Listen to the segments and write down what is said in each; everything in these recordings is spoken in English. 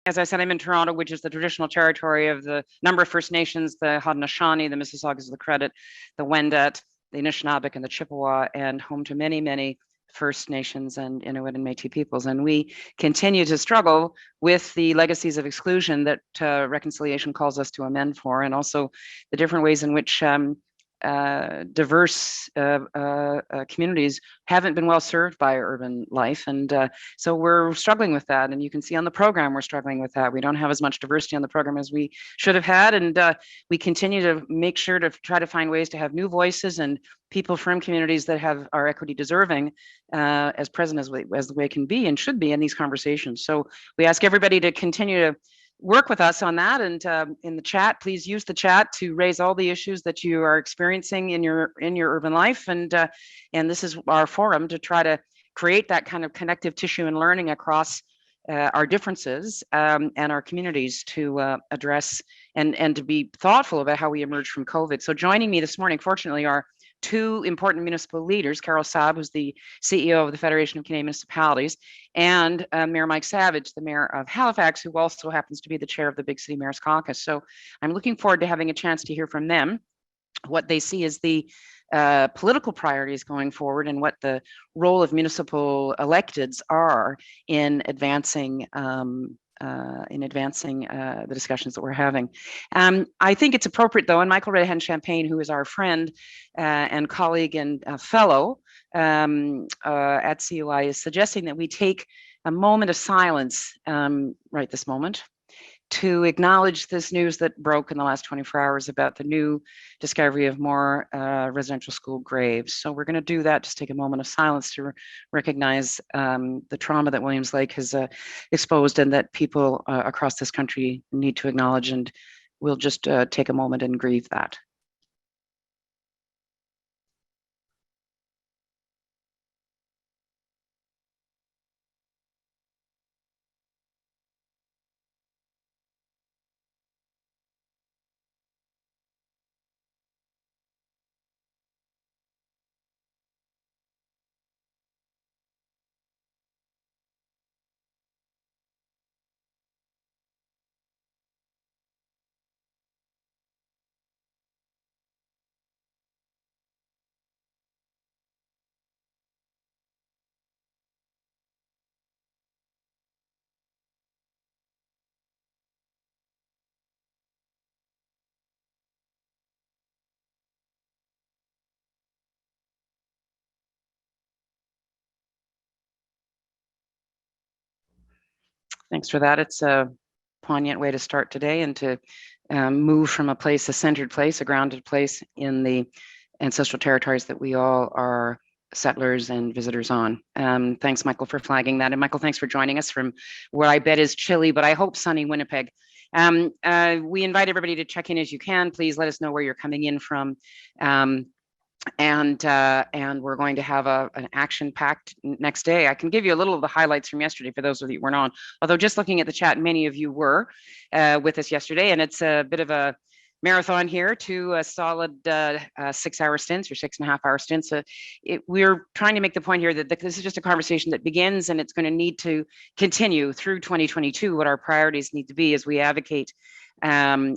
As I said, I'm in Toronto, which is the traditional territory of the number of First Nations, the Haudenosaunee, the Mississaugas of the Credit, the Wendat, the Anishinaabeg, and the Chippewa, and home to many, many First Nations and Inuit and Métis peoples. And we continue to struggle with the legacies of exclusion that reconciliation calls us to amend for, and also the different ways in which diverse communities haven't been well served by urban life. And so we're struggling with that. And you can see on the program, we're struggling with that. We don't have as much diversity on the program as we should have had. And we continue to make sure to try to find ways to have new voices and people from communities that are equity deserving as present as the way it can be and should be in these conversations. So we ask everybody to continue to work with us on that, and in the chat, please use the chat to raise all the issues that you are experiencing in your urban life, and this is our forum to try to create that kind of connective tissue and learning across our differences and our communities to address and to be thoughtful about how we emerge from COVID. So joining me this morning, fortunately, are two important municipal leaders, Carol Saab, who's the CEO of the Federation of Canadian Municipalities, and Mayor Mike Savage, the Mayor of Halifax, who also happens to be the chair of the Big City Mayors Caucus. So I'm looking forward to having a chance to hear from them what they see as the political priorities going forward and what the role of municipal electeds are in advancing the discussions that we're having. I think it's appropriate, though, and Michael Redahan Champagne, who is our friend and colleague and fellow at CUI, is suggesting that we take a moment of silence right this moment to acknowledge this news that broke in the last 24 hours about the new discovery of more residential school graves. So we're going to do that, just take a moment of silence to recognize the trauma that Williams Lake has exposed and that people across this country need to acknowledge, and we'll just take a moment and grieve that. Thanks for that. It's a poignant way to start today and to move from a centered place, a grounded place in the ancestral territories that we all are settlers and visitors on. Thanks, Michael, for flagging that. And Michael, thanks for joining us from where I bet is chilly, but I hope sunny Winnipeg. We invite everybody to check in as you can. Please let us know where you're coming in from. And we're going to have an action-packed next day. I can give you a little of the highlights from yesterday for those of you who weren't on, although just looking at the chat, many of you were with us yesterday, and it's a bit of a marathon here, to a solid 6-hour stints or 6.5-hour stints. We're trying to make the point here that this is just a conversation that begins, and it's going to need to continue through 2022, what our priorities need to be as we advocate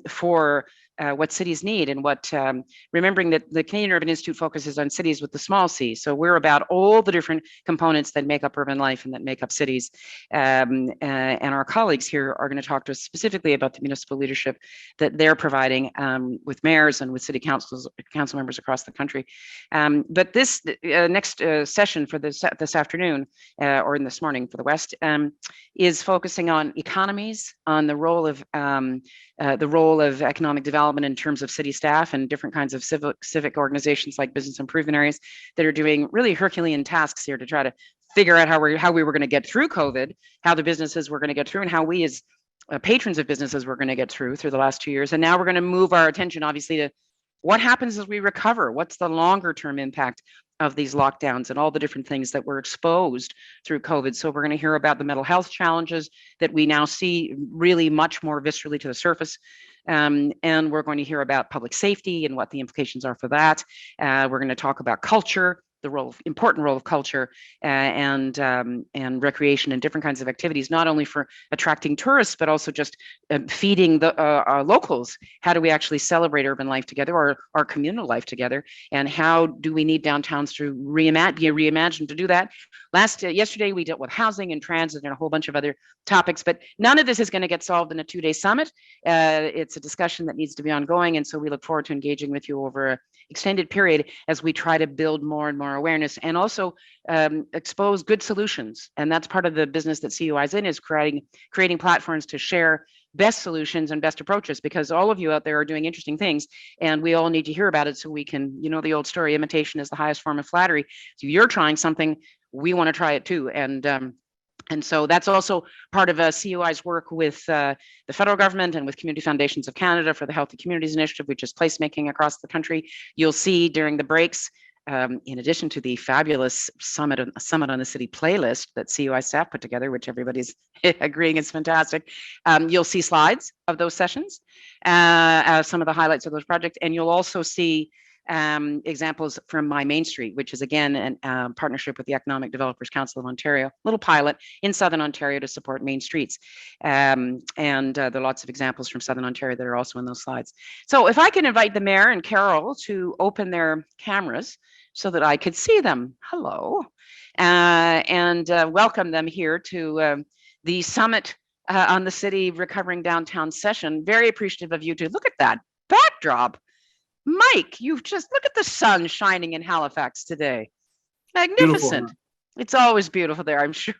for what cities need, and what remembering that the Canadian Urban Institute focuses on cities with the small c. So we're about all the different components that make up urban life and that make up cities. And our colleagues here are going to talk to us specifically about the municipal leadership that they're providing with mayors and with city council members across the country. But this next session for this afternoon, or in this morning for the West, is focusing on economies, on the role of economic development in terms of city staff and different kinds of civic organizations like business improvement areas that are doing really Herculean tasks here to try to figure out how we were going to get through COVID, how the businesses were going to get through, and how we as patrons of businesses were going to get through the last 2 years. And now we're going to move our attention, obviously, to what happens as we recover. What's the longer term impact of these lockdowns and all the different things that were exposed through COVID. So we're going to hear about the mental health challenges that we now see really much more viscerally to the surface. And we're going to hear about public safety and what the implications are for that. We're going to talk about culture important role of culture and recreation and different kinds of activities, not only for attracting tourists, but also just feeding the locals. How do we actually celebrate urban life together, or our communal life together? And how do we need downtowns to be reimagined to do that? Yesterday, we dealt with housing and transit and a whole bunch of other topics, but none of this is going to get solved in a 2-day summit. It's a discussion that needs to be ongoing. And so we look forward to engaging with you over an extended period as we try to build more and more awareness, and also expose good solutions. And that's part of the business that CUI is in, is creating platforms to share best solutions and best approaches, because all of you out there are doing interesting things, and we all need to hear about it so we can, the old story, imitation is the highest form of flattery. So you're trying something, we want to try it too. And so that's also part of CUI's work with the federal government and with Community Foundations of Canada for the Healthy Communities Initiative, which is placemaking across the country. You'll see during the breaks, in addition to the fabulous summit on the city playlist that CUI staff put together, which everybody's agreeing is fantastic, you'll see slides of those sessions, some of the highlights of those projects, and you'll also see examples from My Main Street, which is again a partnership with the Economic Developers Council of Ontario, little pilot in Southern Ontario to support main streets. And there are lots of examples from Southern Ontario that are also in those slides. So if I can invite the mayor and Carol to open their cameras so that I could see them. Hello. And welcome them here to the summit on the City Recovering Downtown session. Very appreciative of you too. Look at that backdrop. Mike, you've just look at the sun shining in Halifax today. Magnificent. Beautiful. It's always beautiful there, I'm sure.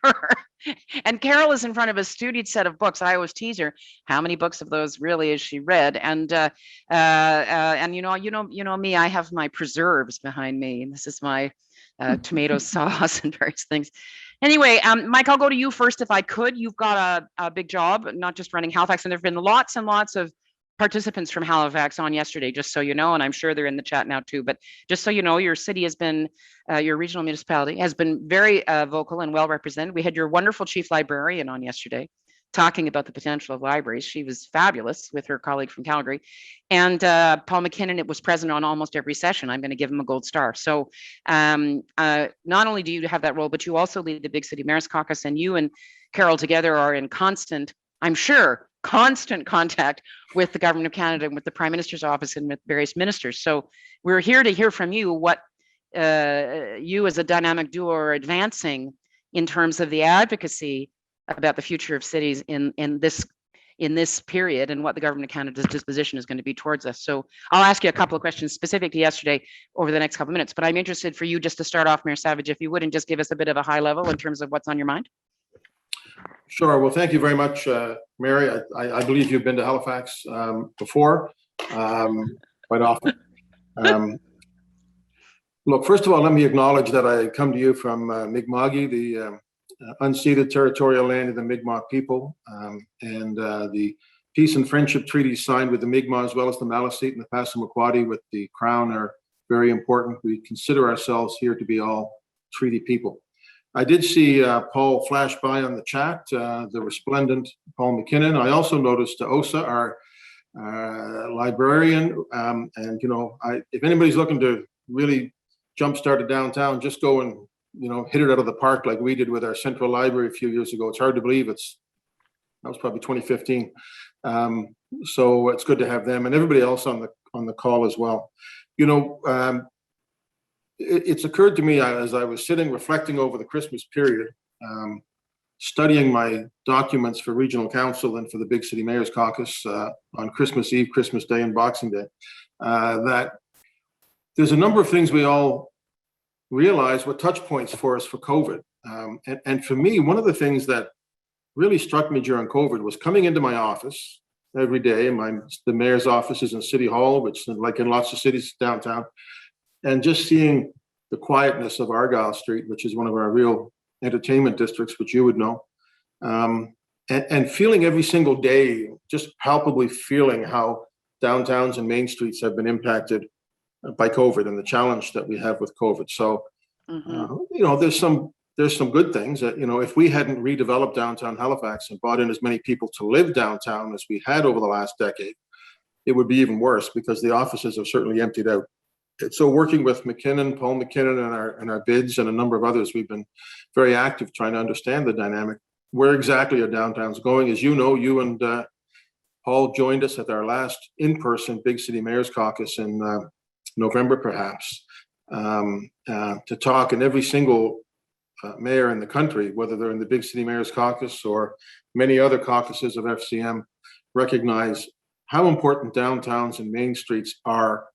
And Carol is in front of a studied set of books. I always tease her, how many books of those really has she read? And you know me, I have my preserves behind me. And this is my tomato sauce and various things. Anyway, Mike, I'll go to you first if I could. You've got a big job, not just running Halifax, and there've been lots and lots of participants from Halifax on yesterday, just so you know, and I'm sure they're in the chat now too, but just so you know, your city has been, your regional municipality has been very vocal and well represented. We had your wonderful chief librarian on yesterday talking about the potential of libraries. She was fabulous with her colleague from Calgary. And Paul McKinnon was present on almost every session. I'm going to give him a gold star. So not only do you have that role, but you also lead the Big City Mayor's Caucus, and you and Carol together are in constant, I'm sure, constant contact with the Government of Canada and with the Prime Minister's office and with various ministers. So we're here to hear from you what you as a dynamic duo are advancing in terms of the advocacy about the future of cities in this period, and what the Government of Canada's disposition is going to be towards us. So I'll ask you a couple of questions specific to yesterday over the next couple of minutes, but I'm interested for you just to start off, Mayor Savage, if you would, and just give us a bit of a high level in terms of what's on your mind. Sure. Well, thank you very much, Mary. I believe you've been to Halifax before, quite often. Look, first of all, let me acknowledge that I come to you from Mi'kma'ki, the unceded territorial land of the Mi'kmaq people, and the peace and friendship treaties signed with the Mi'kmaq, as well as the Maliseet and the Passamaquoddy with the Crown, are very important. We consider ourselves here to be all treaty people. I did see Paul flash by on the chat, the resplendent Paul McKinnon. I also noticed Osa, our librarian, and if anybody's looking to really jumpstart a downtown, just go and hit it out of the park like we did with our central library a few years ago. It's hard to believe that was probably 2015. So it's good to have them and everybody else on the call as well. It's occurred to me as I was sitting reflecting over the Christmas period, studying my documents for regional council and for the Big City Mayor's Caucus on Christmas Eve, Christmas Day, and Boxing Day, that there's a number of things we all realize were touch points for us for COVID. And for me, one of the things that really struck me during COVID was coming into my office every day. The mayor's office is in City Hall, which, like in lots of cities downtown, and just seeing the quietness of Argyle Street, which is one of our real entertainment districts, which you would know, and feeling every single day, just palpably feeling how downtowns and main streets have been impacted by COVID and the challenge that we have with COVID. So, there's some good things that, if we hadn't redeveloped downtown Halifax and brought in as many people to live downtown as we had over the last decade, it would be even worse because the offices have certainly emptied out. so working with Paul McKinnon and our bids and a number of others, we've been very active trying to understand the dynamic. Where exactly are downtowns going? As you know, you and Paul joined us at our last in-person Big City Mayors Caucus in November, perhaps, to talk. And every single mayor in the country, whether they're in the Big City Mayors Caucus or many other caucuses of FCM, recognize how important downtowns and main streets are.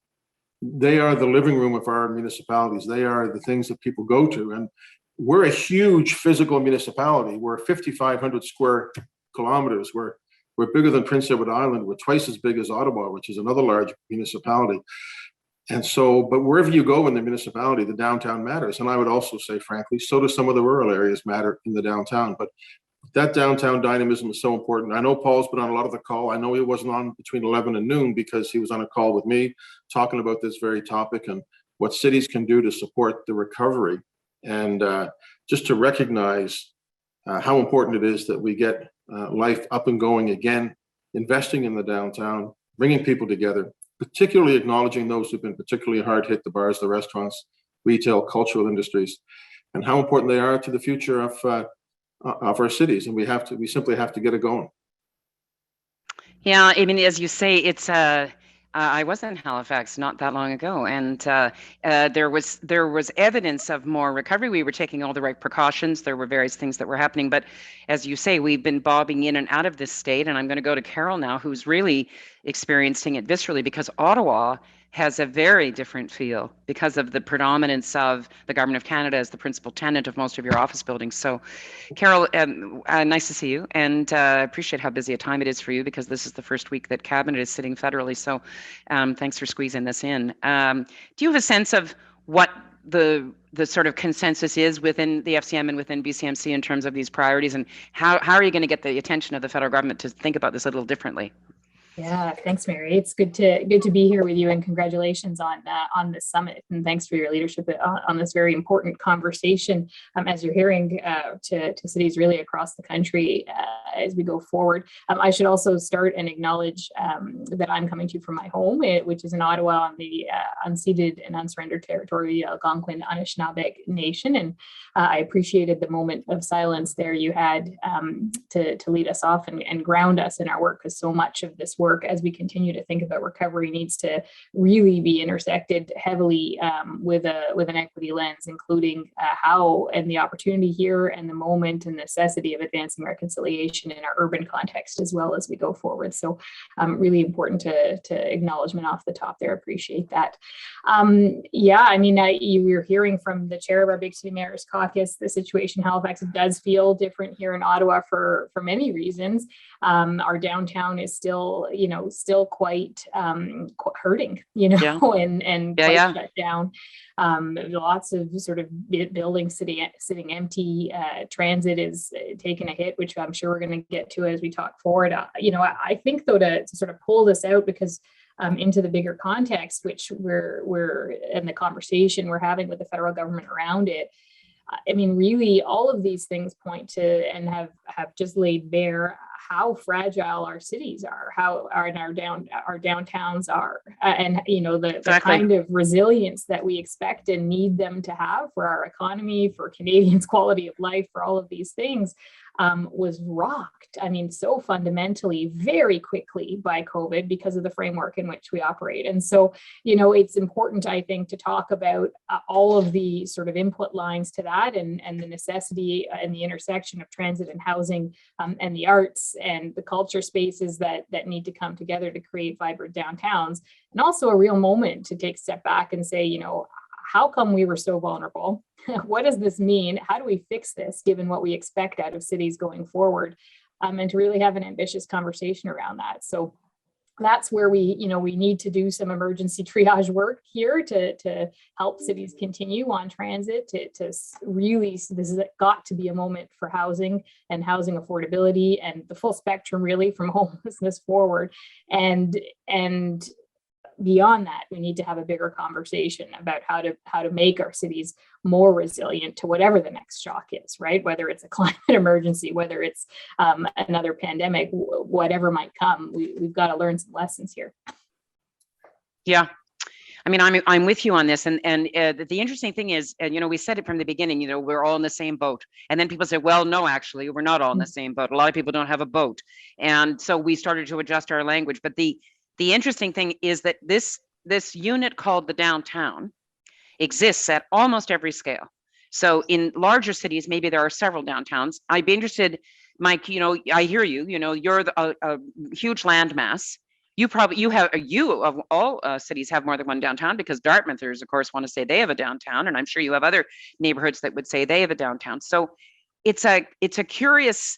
They are the living room of our municipalities. They are the things that people go to. And we're a huge physical municipality. We're 5,500 square kilometers. We're bigger than Prince Edward Island. We're twice as big as Ottawa, which is another large municipality. And so, but wherever you go in the municipality, the downtown matters. And I would also say, frankly, so do some of the rural areas matter in the downtown. But that downtown dynamism is so important. I know Paul's been on a lot of the call. I know he wasn't on between 11 and noon because he was on a call with me talking about this very topic and what cities can do to support the recovery. And just to recognize how important it is that we get life up and going again, investing in the downtown, bringing people together, particularly acknowledging those who've been particularly hard hit, the bars, the restaurants, retail, cultural industries, and how important they are to the future of our cities. And we simply have to get it going. Yeah, I mean, as you say, it's I was in Halifax not that long ago, and there was evidence of more recovery. We were taking all the right precautions. There were various things that were happening, but as you say, we've been bobbing in and out of this state. And I'm going to go to Carol now, who's really experiencing it viscerally, because Ottawa has a very different feel because of the predominance of the Government of Canada as the principal tenant of most of your office buildings. So, Carol, nice to see you, and appreciate how busy a time it is for you, because this is the first week that Cabinet is sitting federally. So thanks for squeezing this in. Do you have a sense of what the sort of consensus is within the FCM and within BCMC in terms of these priorities, and how are you going to get the attention of the federal government to think about this a little differently? Yeah, thanks, Mary. It's good to be here with you, and congratulations on this summit. And thanks for your leadership on this very important conversation. As you're hearing to cities really across the country as we go forward. I should also start and acknowledge that I'm coming to you from my home, which is in Ottawa on the unceded and unsurrendered territory Algonquin Anishinaabe Nation. And I appreciated the moment of silence there you had to lead us off and ground us in our work, because so much of this work, as we continue to think about recovery, needs to really be intersected heavily with an equity lens, including how and the opportunity here and the moment and necessity of advancing reconciliation in our urban context as well as we go forward. So really important to acknowledgement off the top there. Appreciate that. Yeah, I mean, you were hearing from the chair of our Big City Mayors Caucus, the situation in Halifax does feel different here in Ottawa for many reasons. Our downtown is still quite hurting, Yeah. and quite shut down. Lots of sort of buildings sitting empty. Transit is taking a hit, which I'm sure we're going to get to as we talk forward. I think though to sort of pull this out, because into the bigger context, which we're in the conversation we're having with the federal government around it. I mean, really, all of these things point to and have just laid bare how fragile our cities are, how our downtowns are, and the kind of resilience that we expect and need them to have for our economy, for Canadians' quality of life, for all of these things. Was rocked, I mean, so fundamentally, very quickly by COVID because of the framework in which we operate. And so, it's important, I think, to talk about all of the sort of input lines to that and the necessity and the intersection of transit and housing and the arts and the culture spaces that need to come together to create vibrant downtowns. And also a real moment to take a step back and say, how come we were so vulnerable? What does this mean? How do we fix this given what we expect out of cities going forward? And to really have an ambitious conversation around that. So that's where we need to do some emergency triage work here to help cities continue on transit, to really, this has got to be a moment for housing and housing affordability and the full spectrum really from homelessness forward. And beyond that, we need to have a bigger conversation about how to make our cities more resilient to whatever the next shock is, right? Whether it's a climate emergency, whether it's another pandemic, whatever might come, we've got to learn some lessons here. Yeah. I mean, I'm with you on this, and the interesting thing is, you know, we said it from the beginning. You know, we're all in the same boat, and then people say, well, no, actually, we're not all in the same boat. A lot of people don't have a boat, and so we started to adjust our language. But the interesting thing is that this unit called the downtown exists at almost every scale. So in larger cities, maybe there are several downtowns. I'd be interested, Mike. You know, I hear you. You know, you're a huge landmass. You of all cities have more than one downtown, because Dartmouthers, of course, want to say they have a downtown, and I'm sure you have other neighborhoods that would say they have a downtown. So it's a curious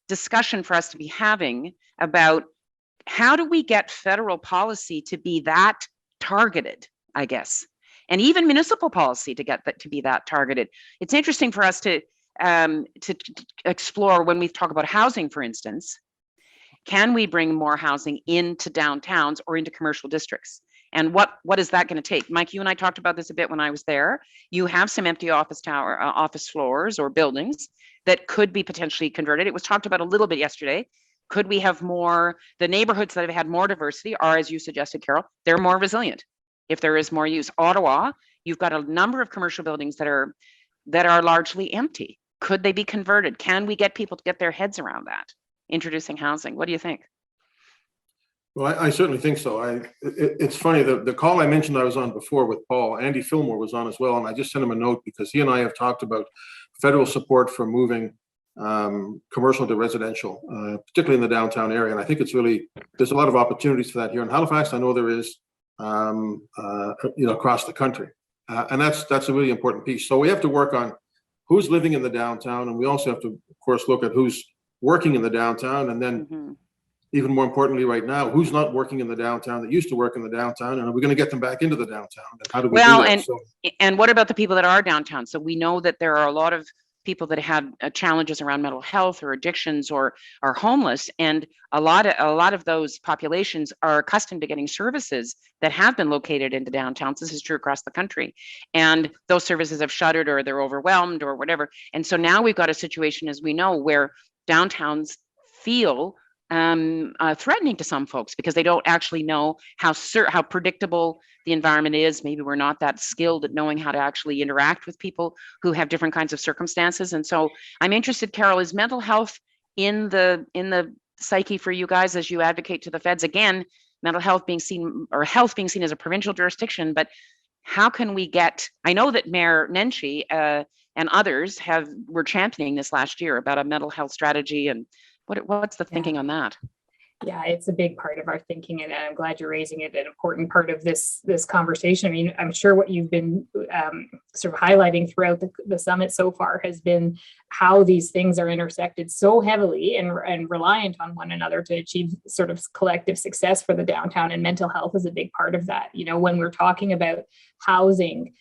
discussion for us to be having about how do we get federal policy to be that targeted, I guess, and even municipal policy to get that to be that targeted. It's interesting for us to explore when we talk about housing, for instance. Can we bring more housing into downtowns or into commercial districts? And what is that going to take? Mike, you and I talked about this a bit when I was there. You have some empty office floors or buildings that could be potentially converted. It was talked about a little bit yesterday. Could we have more? The neighborhoods that have had more diversity are, as you suggested, Carol, they're more resilient if there is more use. Ottawa, you've got a number of commercial buildings that are largely empty. Could they be converted? Can we get people to get their heads around that? Introducing housing. What do you think? Well, I certainly think so. It's funny, the call I mentioned I was on before with Paul, Andy Fillmore was on as well, and I just sent him a note because he and I have talked about federal support for moving commercial to residential, particularly in the downtown area. And I think there's a lot of opportunities for that here in Halifax. I know there is, across the country, and that's a really important piece. So we have to work on who's living in the downtown, and we also have to, of course, look at who's working in the downtown, and then even more importantly right now, who's not working in the downtown that used to work in the downtown, and are we going to get them back into the downtown? And how do we do that? And what about the people that are downtown? So we know that there are a lot of people that have challenges around mental health or addictions or are homeless, and a lot of those populations are accustomed to getting services that have been located into downtowns. This is true across the country, and those services have shuttered or they're overwhelmed or whatever. And so now we've got a situation, as we know, where downtowns feel threatening to some folks because they don't actually know how predictable the environment is. Maybe we're not that skilled at knowing how to actually interact with people who have different kinds of circumstances. And so I'm interested, Carol, is mental health in the psyche for you guys as you advocate to the feds? Again, mental health being seen, or health being seen as a provincial jurisdiction, but how can we get, I know that Mayor Nenshi and others were championing this last year about a mental health strategy, and what's the thinking on that? Yeah, it's a big part of our thinking, and I'm glad you're raising it. An important part of this conversation. I mean, I'm sure what you've been sort of highlighting throughout the summit so far has been how these things are intersected so heavily and reliant on one another to achieve sort of collective success for the downtown. And mental health is a big part of that. You know, when we're talking about housing,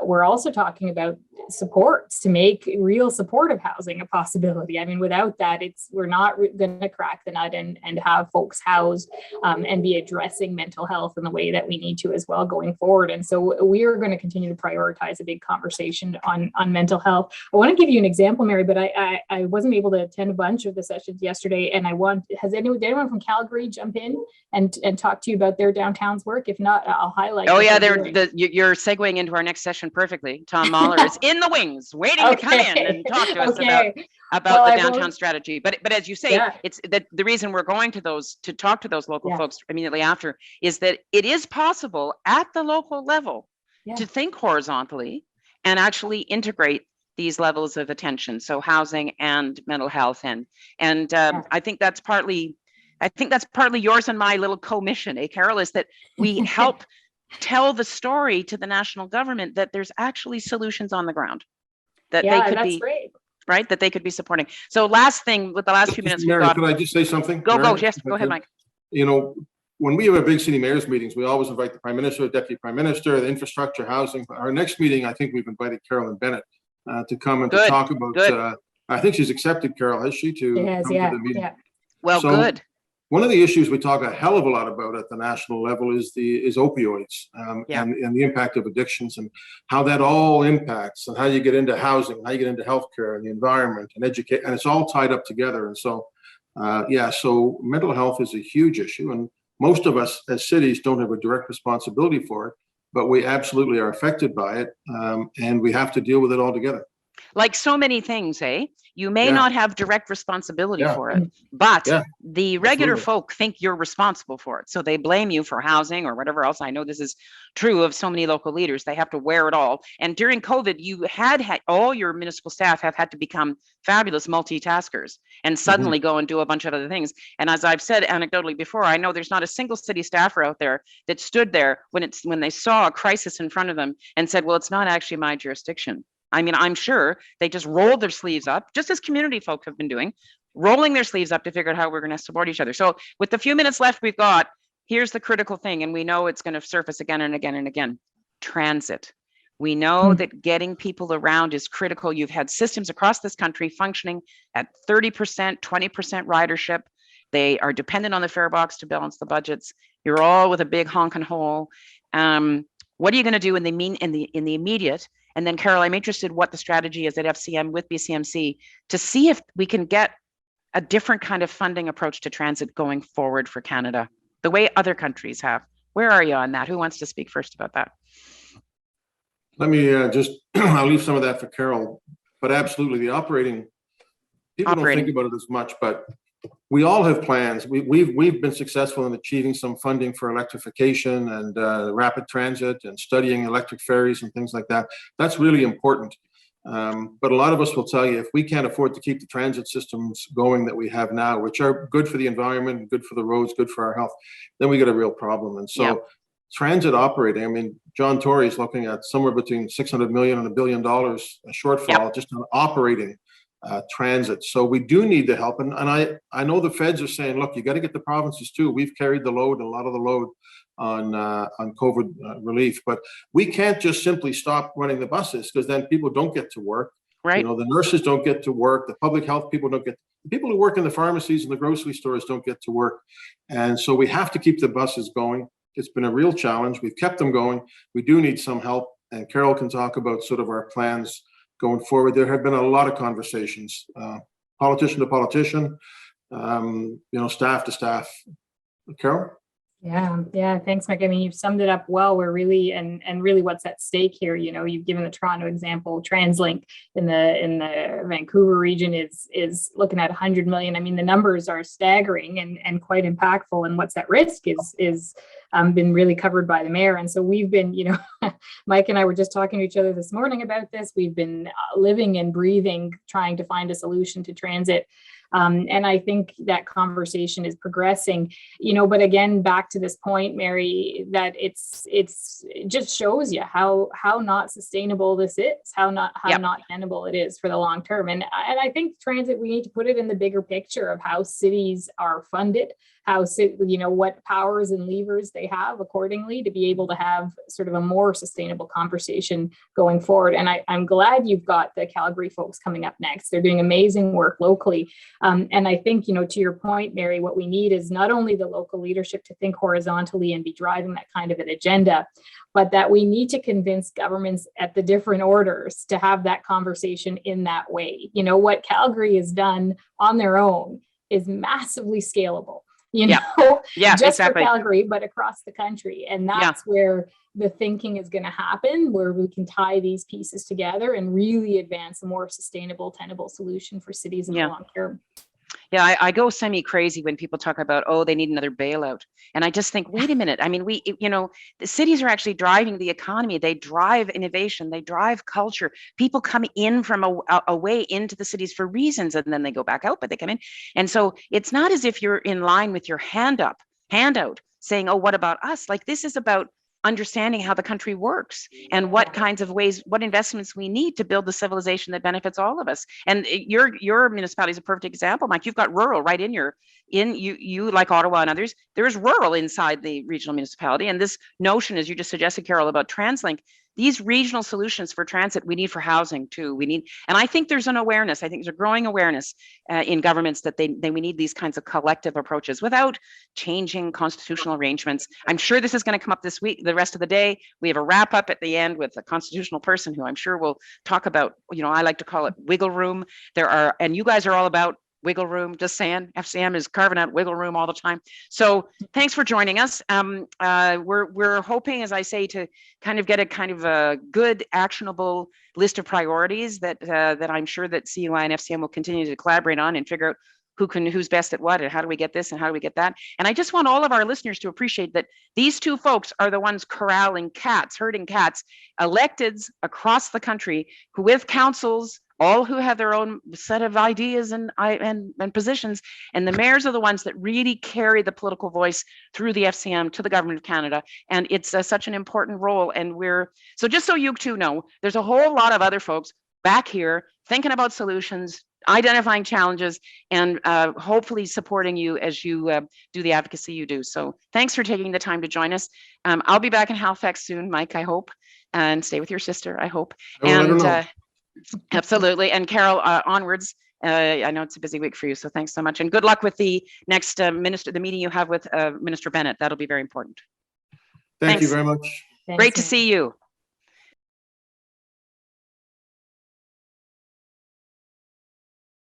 we're also talking about supports to make real supportive housing a possibility. I mean, without that, we're not going to crack the nut and have folks housed and be addressing mental health in the way that we need to as well going forward. And so we are going to continue to prioritize a big conversation on mental health. I want to give you an example, Mary, but I wasn't able to attend a bunch of the sessions yesterday, and did anyone from Calgary jump in and talk to you about their downtown's work? If not, I'll highlight. Oh yeah, you're segueing into our next session perfectly. Tom Mahler is in the wings, waiting to come in and talk to us about the downtown strategy. But as you say, it's that the reason we're going to talk to those local folks immediately after is that it is possible at the local level to think horizontally and actually integrate these levels of attention. So housing and mental health, and I think that's partly yours and my little commission, Carol, is that we help tell the story to the national government that there's actually solutions on the ground that they could be great. Right, that they could be supporting. So last thing, with the last few minutes, Mary, could I just say something? Yes, go ahead, Mike. You know, when we have our big city mayors meetings, we always invite the Prime Minister, Deputy Prime Minister, the infrastructure, housing. Our next meeting, I think we've invited Carolyn Bennett to come and to talk about. I think she's accepted, Carol, has she? To come to the meeting. Yeah. Well, so, good. One of the issues we talk a hell of a lot about at the national level is opioids and the impact of addictions and how that all impacts and how you get into housing, how you get into healthcare and the environment and educate, and it's all tied up together. And so, so mental health is a huge issue, and most of us as cities don't have a direct responsibility for it. but we absolutely are affected by it, and we have to deal with it all together. Like so many things, eh? You may Yeah. not have direct responsibility Yeah. for it, but Yeah, the regular absolutely. folk think you're responsible for it. So they blame you for housing or whatever else. I know this is true of so many local leaders. They have to wear it all. And during COVID, you had all your municipal staff have had to become fabulous multitaskers and suddenly go and do a bunch of other things. And as I've said anecdotally before, I know there's not a single city staffer out there that stood there when they saw a crisis in front of them and said, well, it's not actually my jurisdiction. I mean, I'm sure they just rolled their sleeves up, just as community folk have been doing, rolling their sleeves up to figure out how we're going to support each other. So with the few minutes left we've got, here's the critical thing, and we know it's going to surface again and again and again. Transit. We know that getting people around is critical. You've had systems across this country functioning at 30%, 20% ridership. They are dependent on the fare box to balance the budgets. You're all with a big honking hole. What are you going to do in the immediate? And then, Carol, I'm interested what the strategy is at FCM with BCMC to see if we can get a different kind of funding approach to transit going forward for Canada, the way other countries have. Where are you on that? Who wants to speak first about that? Let me I'll leave some of that for Carol, but absolutely the operating, people don't think about it as much, but we all have plans. We've been successful in achieving some funding for electrification and rapid transit and studying electric ferries and things like that. That's really important. But a lot of us will tell you, if we can't afford to keep the transit systems going that we have now, which are good for the environment, good for the roads, good for our health, then we got a real problem. And so transit operating, I mean, John Tory is looking at somewhere between 600 million and $1 billion a shortfall just on operating transit. So we do need the help. And I know the feds are saying, look, you got to get the provinces too. We've carried the load, a lot of the load on COVID relief, but we can't just simply stop running the buses, because then people don't get to work. Right. You know, the nurses don't get to work. The public health people don't get, the people who work in the pharmacies and the grocery stores don't get to work. And so we have to keep the buses going. It's been a real challenge. We've kept them going. We do need some help. And Carol can talk about sort of our plans going forward. There have been a lot of conversations, politician to politician, staff to staff. Carol? Yeah. Thanks, Mike. I mean, you've summed it up well. We're really, and really what's at stake here, you've given the Toronto example. TransLink in the Vancouver region is looking at 100 million. I mean, the numbers are staggering and quite impactful. And what's at risk is been really covered by the mayor. And so we've been, Mike and I were just talking to each other this morning about this. We've been living and breathing, trying to find a solution to transit. And I think that conversation is progressing, but again, back to this point, Mary, that it just shows you how not sustainable this is, how not tenable it is for the long term. And I think transit, we need to put it in the bigger picture of how cities are funded, what powers and levers they have accordingly to be able to have sort of a more sustainable conversation going forward. And I'm glad you've got the Calgary folks coming up next. They're doing amazing work locally. And I think, to your point, Mary, what we need is not only the local leadership to think horizontally and be driving that kind of an agenda, but that we need to convince governments at the different orders to have that conversation in that way. What Calgary has done on their own is massively scalable. Just exactly. For Calgary, but across the country. And that's where the thinking is going to happen, where we can tie these pieces together and really advance a more sustainable, tenable solution for cities in the long term. Yeah, I go semi-crazy when people talk about, they need another bailout. And I just think, wait a minute. I mean, the cities are actually driving the economy. They drive innovation. They drive culture. People come in from a way into the cities for reasons, and then they go back out, but they come in. And so it's not as if you're in line with your handout saying, what about us? Like, this is about understanding how the country works and what kinds of ways, what investments we need to build the civilization that benefits all of us. And your municipality is a perfect example, Mike. You've got rural right in you like Ottawa and others. There's rural inside the regional municipality. And this notion, as you just suggested, Carol, about TransLink, these regional solutions for transit, we need for housing too. And I think there's an awareness. I think there's a growing awareness in governments that we need these kinds of collective approaches without changing constitutional arrangements. I'm sure this is going to come up this week, the rest of the day. We have a wrap up at the end with a constitutional person who I'm sure will talk about, I like to call it wiggle room. And you guys are all about wiggle room, just saying. FCM is carving out wiggle room all the time. So thanks for joining us. We're hoping, as I say, to kind of get a good, actionable list of priorities that I'm sure that CUI and FCM will continue to collaborate on and figure out who's best at what and how do we get this and how do we get that. And I just want all of our listeners to appreciate that these two folks are the ones corralling cats, herding cats, electeds across the country who, with councils, all who have their own set of ideas and positions, and the mayors are the ones that really carry the political voice through the FCM to the government of Canada. And it's such an important role. And so just so you two know, there's a whole lot of other folks back here thinking about solutions, identifying challenges, and hopefully supporting you as you do the advocacy you do. So thanks for taking the time to join us. I'll be back in Halifax soon, Mike, I hope, and stay with your sister, I hope. Absolutely. And Carol, onwards. I know it's a busy week for you, so thanks so much. And good luck with the next the meeting you have with Minister Bennett. That'll be very important. Thank you very much. Great to see you.